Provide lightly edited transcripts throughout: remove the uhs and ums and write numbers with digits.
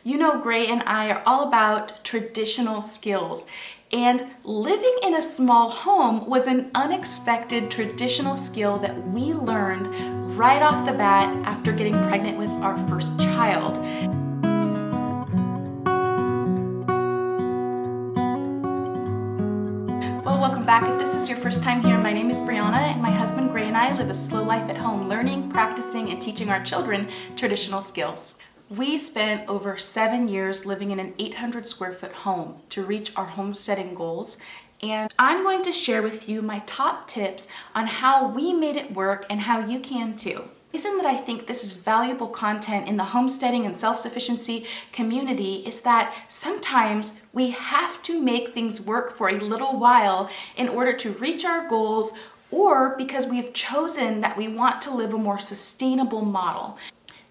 You know, Gray and I are all about traditional skills, and living in a small home was an unexpected traditional skill that we learned right off the bat after getting pregnant with our first child. Well, welcome back. If this is your first time here, my name is Brianna, and my husband Gray and I live a slow life at home, learning, practicing, and teaching our children traditional skills. We spent over 7 years living in an 800 square foot home to reach our homesteading goals, and I'm going to share with you my top tips on how we made it work and how you can too. The reason that I think this is valuable content in the homesteading and self-sufficiency community is that sometimes we have to make things work for a little while in order to reach our goals, or because we've chosen that we want to live a more sustainable model.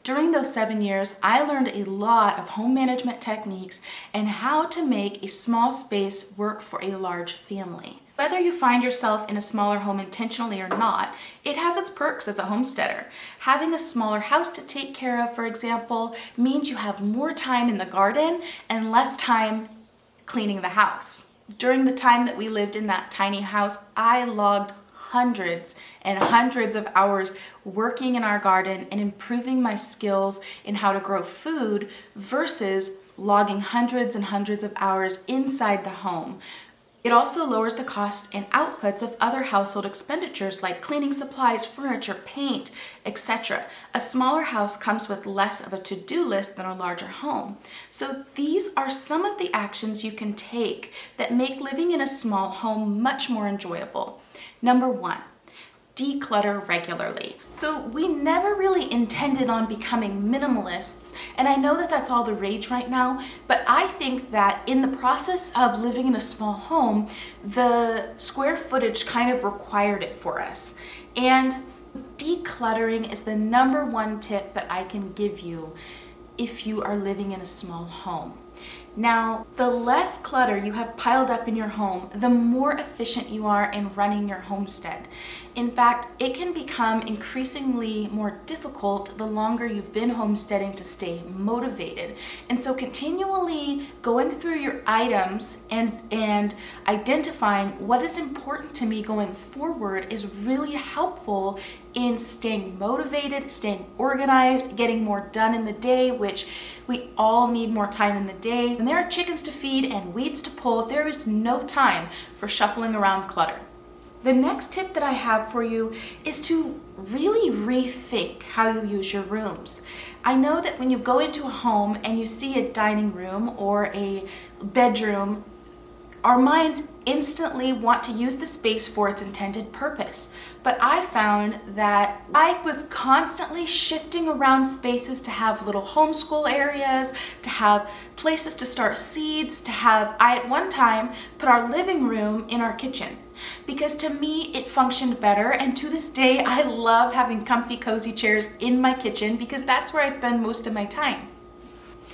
During those 7 years, I learned a lot of home management techniques and how to make a small space work for a large family. Whether you find yourself in a smaller home intentionally or not, it has its perks as a homesteader. Having a smaller house to take care of, for example, means you have more time in the garden and less time cleaning the house. During the time that we lived in that tiny house, I logged hundreds and hundreds of hours working in our garden and improving my skills in how to grow food versus logging hundreds and hundreds of hours inside the home. It also lowers the cost and outputs of other household expenditures like cleaning supplies, furniture, paint, etc. A smaller house comes with less of a to-do list than a larger home. So these are some of the actions you can take that make living in a small home much more enjoyable. Number 1, declutter regularly. So we never really intended on becoming minimalists, and I know that that's all the rage right now, but I think that in the process of living in a small home, the square footage kind of required it for us. And decluttering is the number 1 tip that I can give you if you are living in a small home. Now, the less clutter you have piled up in your home, the more efficient you are in running your homestead. In fact, it can become increasingly more difficult the longer you've been homesteading to stay motivated. And so continually going through your items and identifying what is important to me going forward is really helpful in staying motivated, staying organized, getting more done in the day, which we all need more time in the day. When there are chickens to feed and weeds to pull, there is no time for shuffling around clutter. The next tip that I have for you is to really rethink how you use your rooms. I know that when you go into a home and you see a dining room or a bedroom, our minds instantly want to use the space for its intended purpose. But I found that I was constantly shifting around spaces to have little homeschool areas, to have places to start seeds, I at one time put our living room in our kitchen, because to me it functioned better, and to this day I love having comfy, cozy chairs in my kitchen because that's where I spend most of my time.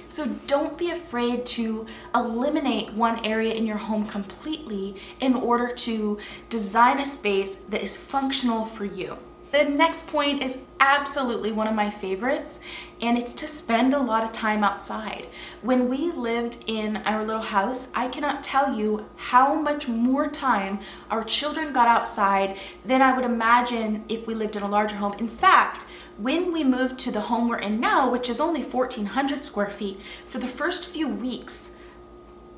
So don't be afraid to eliminate one area in your home completely in order to design a space that is functional for you. The next point is absolutely one of my favorites, and it's to spend a lot of time outside. When we lived in our little house, I cannot tell you how much more time our children got outside than I would imagine if we lived in a larger home. In fact, when we moved to the home we're in now, which is only 1,400 square feet, for the first few weeks,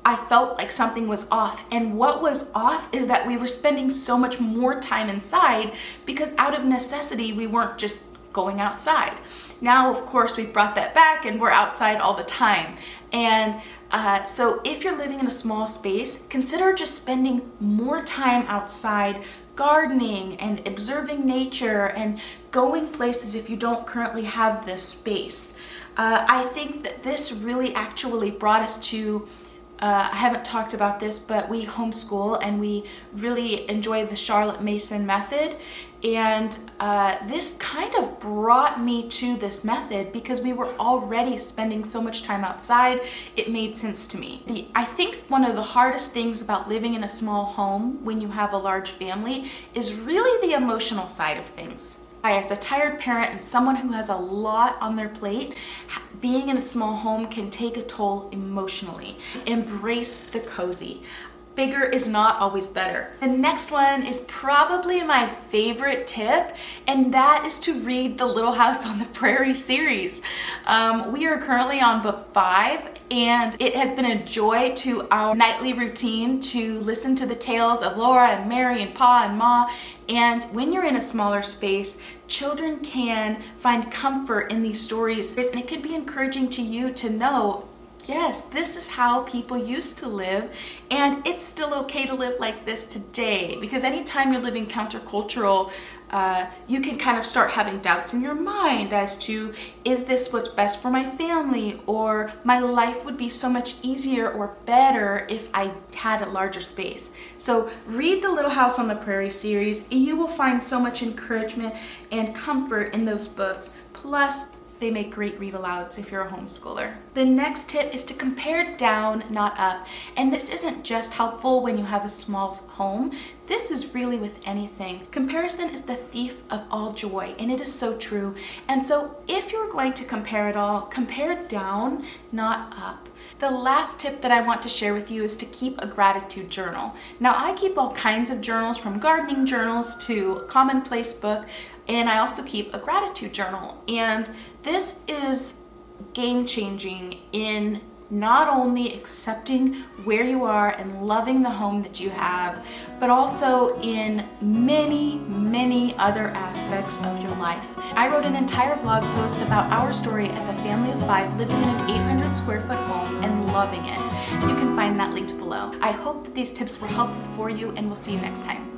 I felt like something was off. And what was off is that we were spending so much more time inside because out of necessity, we weren't just going outside. Now, of course, we've brought that back and we're outside all the time. And so if you're living in a small space, consider just spending more time outside, gardening and observing nature and going places if you don't currently have this space. I think that this really actually brought us to I haven't talked about this, but we homeschool and we really enjoy the Charlotte Mason method. And this kind of brought me to this method because we were already spending so much time outside. It made sense to me. I think one of the hardest things about living in a small home when you have a large family is really the emotional side of things. As a tired parent and someone who has a lot on their plate, being in a small home can take a toll emotionally. Embrace the cozy. Bigger is not always better. The next one is probably my favorite tip, and that is to read the Little House on the Prairie series. We are currently on book 5, and it has been a joy to our nightly routine to listen to the tales of Laura and Mary and Pa and Ma. And when you're in a smaller space, children can find comfort in these stories, and it can be encouraging to you to know, yes, this is how people used to live, and it's still okay to live like this today. Because anytime you're living countercultural, you can kind of start having doubts in your mind as to, is this what's best for my family? Or my life would be so much easier or better if I had a larger space. So read the Little House on the Prairie series. You will find so much encouragement and comfort in those books. Plus, they make great read-alouds if you're a homeschooler. The next tip is to compare down, not up. And this isn't just helpful when you have a small home. This is really with anything. Comparison is the thief of all joy, and it is so true. And so if you're going to compare it all, compare down, not up. The last tip that I want to share with you is to keep a gratitude journal. Now, I keep all kinds of journals, from gardening journals to a commonplace book, and I also keep a gratitude journal. And this is game-changing in not only accepting where you are and loving the home that you have, but also in many, many other aspects of your life. I wrote an entire blog post about our story as a family of 5 living in an 800 square foot home and loving it. You can find that linked below. I hope that these tips were helpful for you, and we'll see you next time.